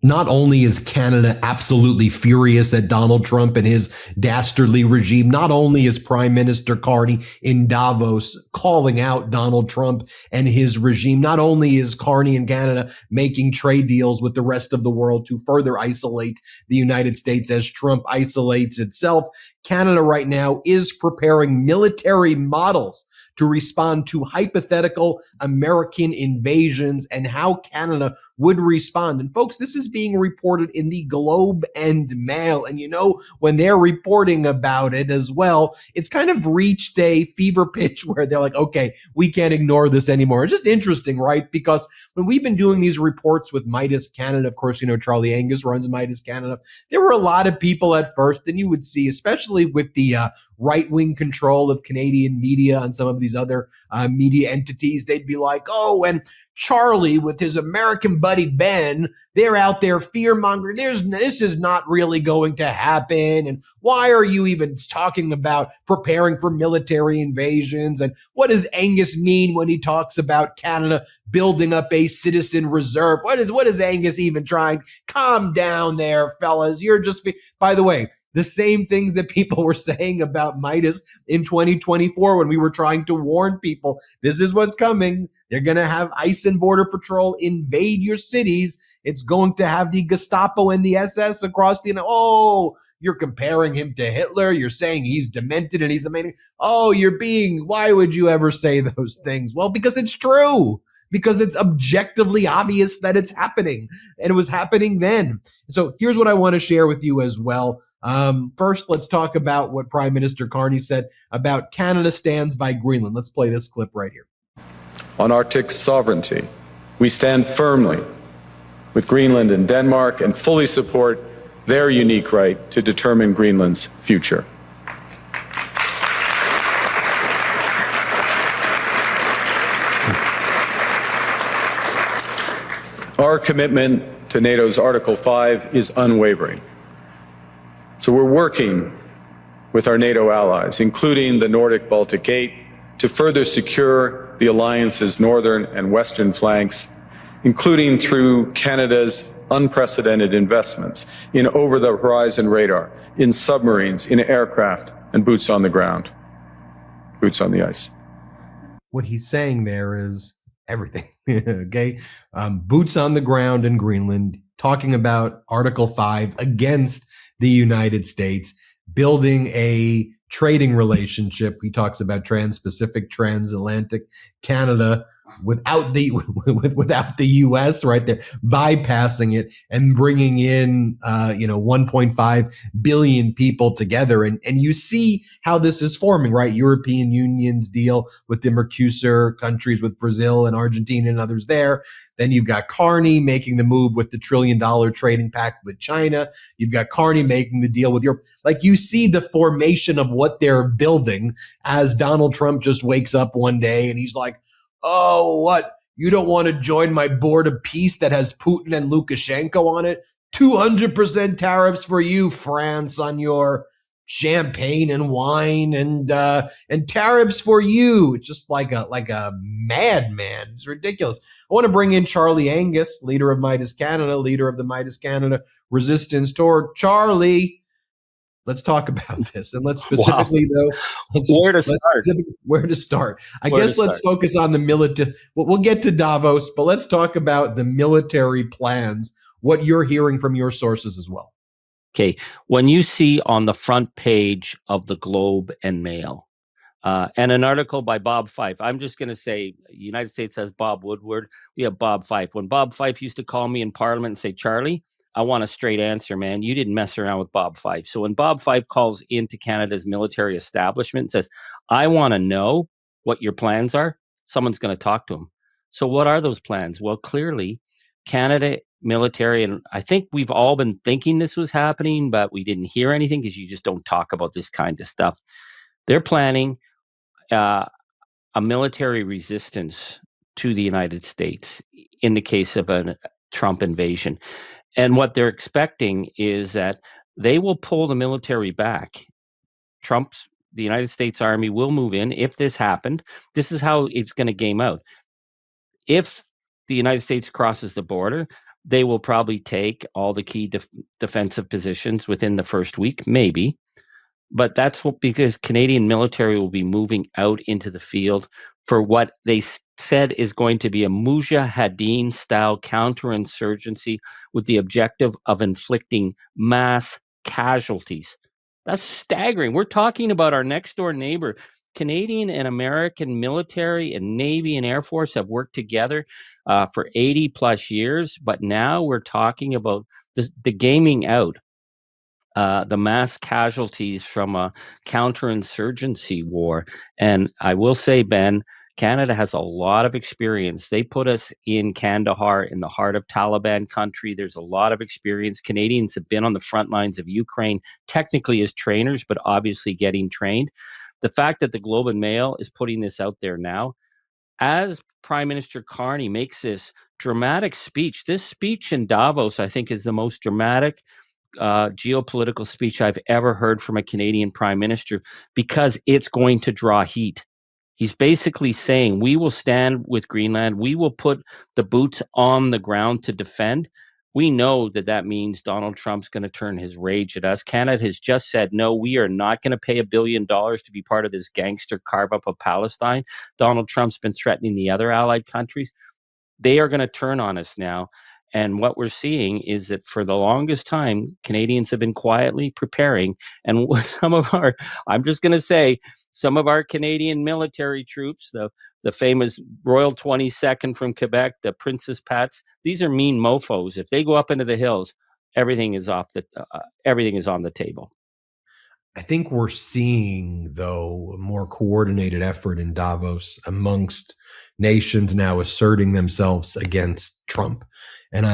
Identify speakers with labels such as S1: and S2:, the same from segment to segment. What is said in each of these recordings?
S1: Not only is Canada absolutely furious at Donald Trump and his dastardly regime, not only is Prime Minister Carney in Davos calling out Donald Trump and his regime, not only is Carney in Canada making trade deals with the rest of the world to further isolate the United States as Trump isolates itself, Canada right now is preparing military models to respond to hypothetical American invasions and how Canada would respond. And folks, this is being reported in the Globe and Mail. And when they're reporting about it as well, it's kind of reached a fever pitch where they're like, okay, we can't ignore this anymore. It's just interesting, right? Because when we've been doing these reports with Meidas Canada, of course, Charlie Angus runs Meidas Canada. There were a lot of people at first, and you would see, especially with the right-wing control of Canadian media and some of these other media entities, they'd be like, oh, and Charlie with his American buddy Ben, they're out there fear-mongering. This is not really going to happen. And why are you even talking about preparing for military invasions? And what does Angus mean when he talks about Canada building up a citizen reserve? What is Angus even trying? Calm down there, fellas. You're just, by the way, the same things that people were saying about Meidas in 2024 when we were trying to warn people, this is what's coming. They're going to have ICE and Border Patrol invade your cities. It's going to have the Gestapo and the SS across the, you're comparing him to Hitler. You're saying he's demented and he's amazing. Why would you ever say those things? Well, because it's true. Because it's objectively obvious that it's happening, and it was happening then. So here's what I want to share with you as well. First, let's talk about what Prime Minister Carney said about Canada stands by Greenland. Let's play this clip right here.
S2: On Arctic sovereignty, we stand firmly with Greenland and Denmark and fully support their unique right to determine Greenland's future. Our commitment to NATO's Article 5 is unwavering. So we're working with our NATO allies, including the Nordic-Baltic Gate, to further secure the alliance's northern and western flanks, including through Canada's unprecedented investments in over-the-horizon radar, in submarines, in aircraft, and boots on the ground, boots on the ice.
S1: What he's saying there is everything. Okay. Boots on the ground in Greenland, talking about Article 5 against the United States, building a trading relationship. He talks about trans-Pacific, transatlantic Canada without the U.S. right there, bypassing it and bringing in 1.5 billion people together, and you see how this is forming, right? European Union's deal with the Mercosur countries, with Brazil and Argentina and others there. Then you've got Carney making the move with the $1 trillion trading pact with China. You've got Carney making the deal with Europe. Like, you see the formation of what they're building as Donald Trump just wakes up one day and he's like, oh, what? You don't want to join my board of peace that has Putin and Lukashenko on it? 200% tariffs for you, France, on your champagne and wine, and tariffs for you. Just like a madman. It's ridiculous. I want to bring in Charlie Angus, leader of Meidas Canada, leader of the Meidas Canada Resistance Tour. Charlie, let's talk about this, and let's specifically where to start. I guess let's focus on the military. We'll get to Davos, but let's talk about the military plans, what you're hearing from your sources as well.
S3: Okay. When you see on the front page of the Globe and Mail, and an article by Bob Fife, I'm just going to say, United States has Bob Woodward. We have Bob Fife. When Bob Fife used to call me in Parliament and say, Charlie, I want a straight answer, man. You didn't mess around with Bob Fife. So when Bob Fife calls into Canada's military establishment and says, I want to know what your plans are, someone's going to talk to him. So what are those plans? Well, clearly, Canada military, and I think we've all been thinking this was happening, but we didn't hear anything because you just don't talk about this kind of stuff. They're planning a military resistance to the United States in the case of a Trump invasion. And what they're expecting is that they will pull the military back. The United States Army will move in if this happened. This is how it's going to game out. If the United States crosses the border, they will probably take all the key defensive positions within the first week, maybe. But that's because Canadian military will be moving out into the field for what they said is going to be a Mujahideen style counterinsurgency with the objective of inflicting mass casualties. That's staggering. We're talking about our next door neighbor. Canadian and American military and Navy and Air Force have worked together for 80 plus years, but now we're talking about the gaming out, the mass casualties from a counterinsurgency war. And I will say, Ben, Canada has a lot of experience. They put us in Kandahar, in the heart of Taliban country. There's a lot of experience. Canadians have been on the front lines of Ukraine, technically as trainers, but obviously getting trained. The fact that the Globe and Mail is putting this out there now, as Prime Minister Carney makes this dramatic speech, this speech in Davos, I think, is the most dramatic geopolitical speech I've ever heard from a Canadian prime minister, because it's going to draw heat. He's basically saying, we will stand with Greenland. We will put the boots on the ground to defend. We know that that means Donald Trump's going to turn his rage at us. Canada has just said, no, we are not going to pay $1 billion to be part of this gangster carve up of Palestine. Donald Trump's been threatening the other allied countries. They are going to turn on us now. And what we're seeing is that for the longest time, Canadians have been quietly preparing. And some of our, I'm just going to say, some of our Canadian military troops, the famous Royal 22nd from Quebec, the Princess Pats, these are mean mofos. If they go up into the hills, everything is on the table.
S1: I think we're seeing, though, a more coordinated effort in Davos amongst nations now asserting themselves against Trump. And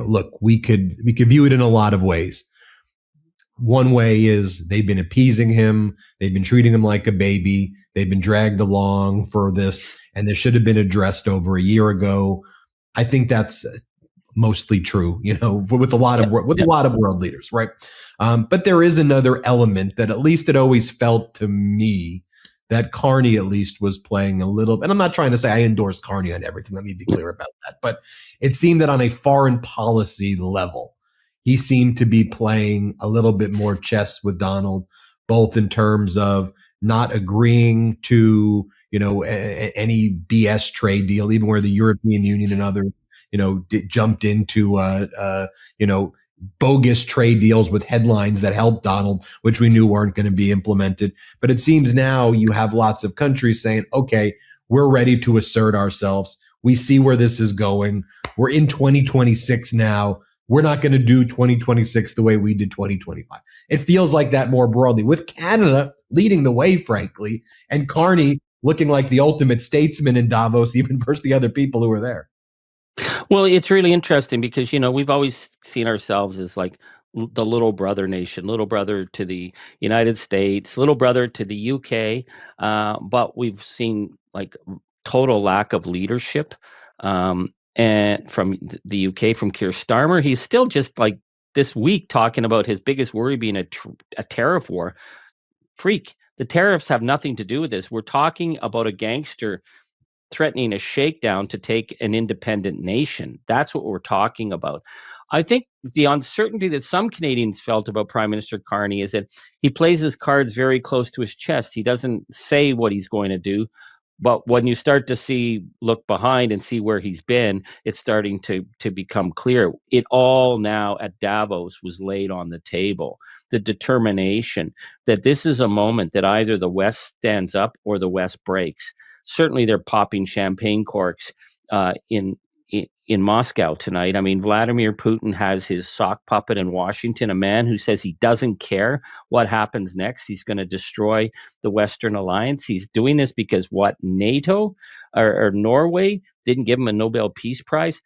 S1: look, we could view it in a lot of ways. One way is they've been appeasing him. They've been treating him like a baby. They've been dragged along for this, and this should have been addressed over a year ago. I think that's mostly true, with a lot of world leaders, right? But there is another element that at least it always felt to me that Carney at least was playing a little, and I'm not trying to say I endorse Carney on everything. Let me be clear about that. But it seemed that on a foreign policy level, he seemed to be playing a little bit more chess with Donald, both in terms of not agreeing to, any BS trade deal, even where the European Union and others, jumped into, bogus trade deals with headlines that helped Donald, which we knew weren't going to be implemented. But it seems now you have lots of countries saying, okay, we're ready to assert ourselves. We see where this is going. We're in 2026 now. We're not going to do 2026 the way we did 2025. It feels like that more broadly, with Canada leading the way, frankly, and Carney looking like the ultimate statesman in Davos, even versus the other people who were there.
S3: Well, it's really interesting because, we've always seen ourselves as like the little brother nation, little brother to the United States, little brother to the UK. But we've seen like total lack of leadership. And from the UK, from Keir Starmer, he's still just like this week talking about his biggest worry being a tariff war. Freak, the tariffs have nothing to do with this. We're talking about a gangster threatening a shakedown to take an independent nation. That's what we're talking about. I think the uncertainty that some Canadians felt about Prime Minister Carney is that he plays his cards very close to his chest. He doesn't say what he's going to do. But when you start to look behind and see where he's been, it's starting to become clear. It all now at Davos was laid on the table. The determination that this is a moment that either the West stands up or the West breaks. Certainly they're popping champagne corks in Moscow tonight. I mean, Vladimir Putin has his sock puppet in Washington, a man who says he doesn't care what happens next. He's going to destroy the Western alliance. He's doing this because NATO or Norway didn't give him a Nobel Peace Prize.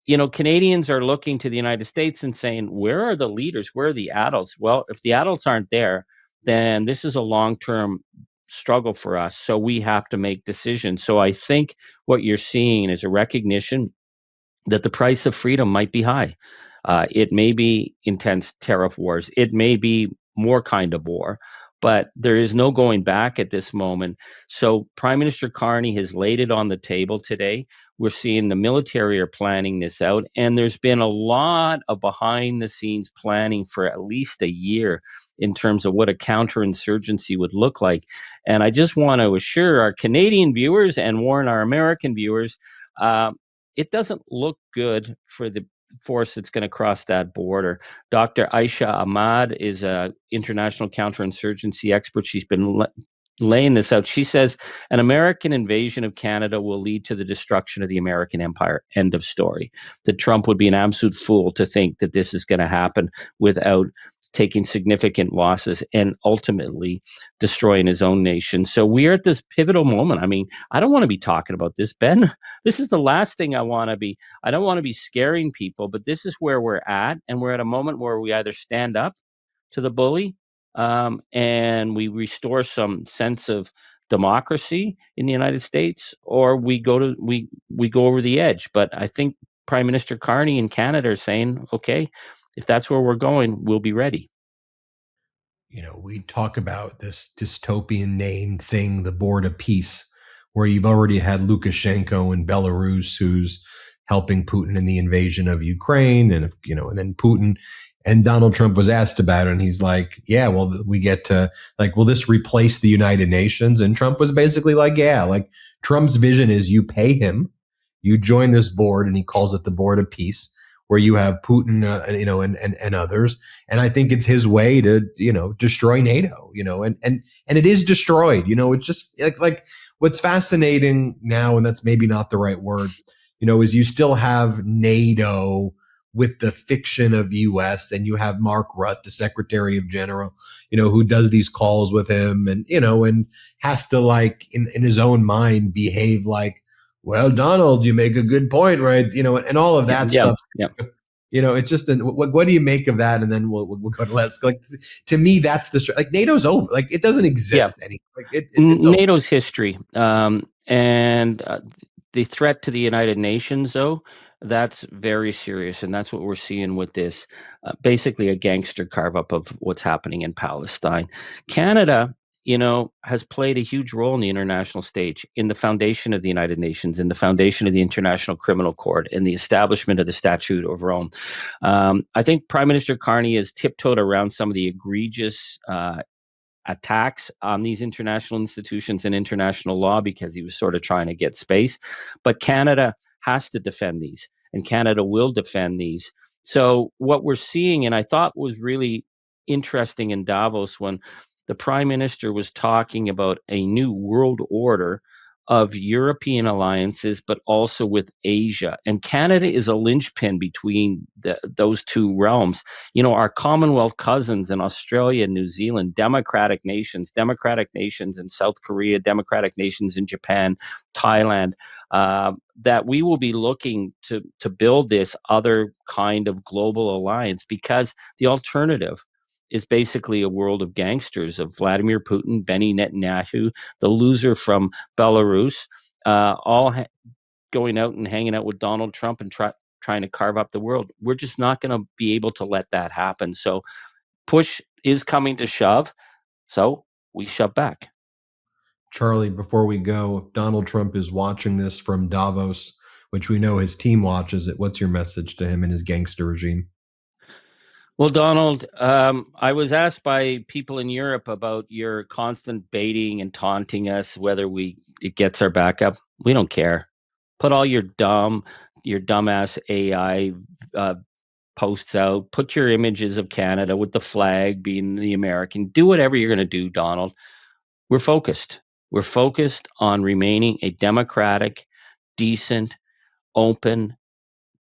S3: Canadians are looking to the United States and saying, where are the leaders? Where are the adults? Well, if the adults aren't there, then this is a long-term struggle for us. So we have to make decisions. So I think what you're seeing is a recognition that the price of freedom might be high. It may be intense tariff wars. It may be more kind of war. but there is no going back at this moment. So Prime Minister Carney has laid it on the table today. We're seeing the military are planning this out, and there's been a lot of behind the scenes planning for at least a year in terms of what a counterinsurgency would look like. And I just want to assure our Canadian viewers and warn our American viewers, it doesn't look good for the force that's going to cross that border. Dr. Aisha Ahmad is a international counterinsurgency expert. She's been laying this out. She says an American invasion of Canada will lead to the destruction of the American empire. End of story. That Trump would be an absolute fool to think that this is going to happen without taking significant losses and ultimately destroying his own nation. So we are at this pivotal moment. I mean, I don't want to be talking about this, Ben. This is the last thing I want to be. I don't want to be scaring people, but this is where we're at. And we're at a moment where we either stand up to the bully, and we restore some sense of democracy in the United States, or we go over the edge. But I think Prime Minister Carney in Canada are saying, okay, if that's where we're going, we'll be ready.
S1: We talk about this dystopian name thing, the Board of Peace, where you've already had Lukashenko in Belarus, who's helping Putin in the invasion of Ukraine, and and then Putin and Donald Trump was asked about it, and he's like, "Yeah, well, we get to will this replace the United Nations?" And Trump was basically like, "Yeah, Trump's vision is you pay him, you join this board," and he calls it the Board of Peace, where you have Putin, and others. And I think it's his way to, destroy NATO, and it is destroyed. It's just like what's fascinating now, and that's maybe not the right word, is you still have NATO with the fiction of US, and you have Mark Rutte, the Secretary of General, who does these calls with him, and, and has to in his own mind behave like, well, Donald, you make a good point, right? And all of that stuff.
S3: Yeah.
S1: It's just what do you make of that? And then we'll go to less. To me, that's NATO's over. It doesn't exist anymore. It's
S3: NATO's history, and the threat to the United Nations, though, that's very serious, and that's what we're seeing with this. Basically, a gangster carve up of what's happening in Palestine. Canada, has played a huge role in the international stage, in the foundation of the United Nations, in the foundation of the International Criminal Court, in the establishment of the Statute of Rome. I think Prime Minister Carney has tiptoed around some of the egregious attacks on these international institutions and international law because he was sort of trying to get space. But Canada has to defend these, and Canada will defend these. So what we're seeing, and I thought was really interesting in Davos when the Prime Minister was talking about a new world order of European alliances, but also with Asia. And Canada is a linchpin between those two realms. Our Commonwealth cousins in Australia, New Zealand, democratic nations in South Korea, democratic nations in Japan, Thailand, that we will be looking to build this other kind of global alliance, because the alternative is basically a world of gangsters, of Vladimir Putin, Benny Netanyahu, the loser from Belarus, all going out and hanging out with Donald Trump and trying to carve up the world. We're just not going to be able to let that happen. So push is coming to shove. So we shove back.
S1: Charlie, before we go, if Donald Trump is watching this from Davos, which we know his team watches it, what's your message to him and his gangster regime?
S3: Well, Donald, I was asked by people in Europe about your constant baiting and taunting us, whether it gets our back up. We don't care. Put all your dumbass AI posts out. Put your images of Canada with the flag being the American. Do whatever you're going to do, Donald. We're focused. We're focused on remaining a democratic, decent, open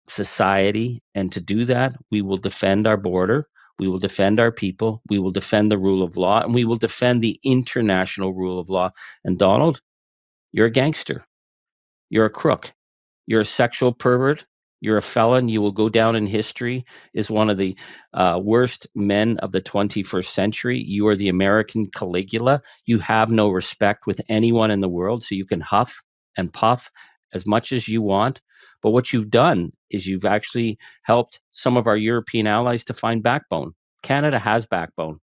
S3: society, and to do that, we will defend our border, we will defend our people, we will defend the rule of law, and we will defend the international rule of law. And Donald, you're a gangster, you're a crook, you're a sexual pervert, you're a felon. You will go down in history as one of the worst men of the 21st century. You are the American Caligula. You have no respect with anyone in the world, so you can huff and puff as much as you want. But what you've done is you've actually helped some of our European allies to find backbone. Canada has backbone.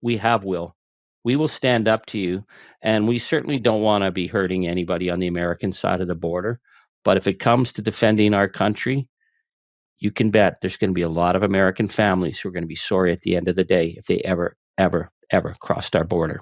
S3: We have will. We will stand up to you, and we certainly don't want to be hurting anybody on the American side of the border. But if it comes to defending our country, you can bet there's going to be a lot of American families who are going to be sorry at the end of the day if they ever crossed our border.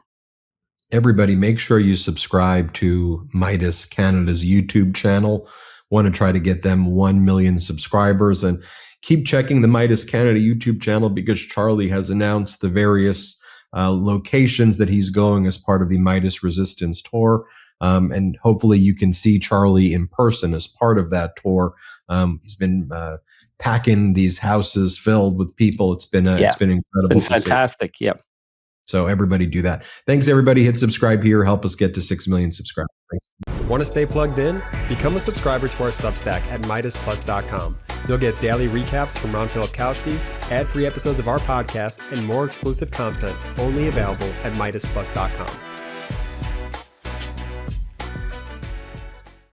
S1: Everybody, make sure you subscribe to Meidas Canada's YouTube channel. Want to try to get them 1 million subscribers, and keep checking the Meidas Canada YouTube channel because Charlie has announced the various locations that he's going as part of the Meidas Resistance Tour. And hopefully you can see Charlie in person as part of that tour. He's been packing these houses filled with people. It's been incredible.
S3: It's been fantastic. Yep.
S1: So everybody do that. Thanks, everybody. Hit subscribe here. Help us get to 6 million subscribers. Thanks.
S4: Want to stay plugged in? Become a subscriber to our Substack at MeidasPlus.com. You'll get daily recaps from Ron Filipkowski, ad-free episodes of our podcast, and more exclusive content only available at MeidasPlus.com.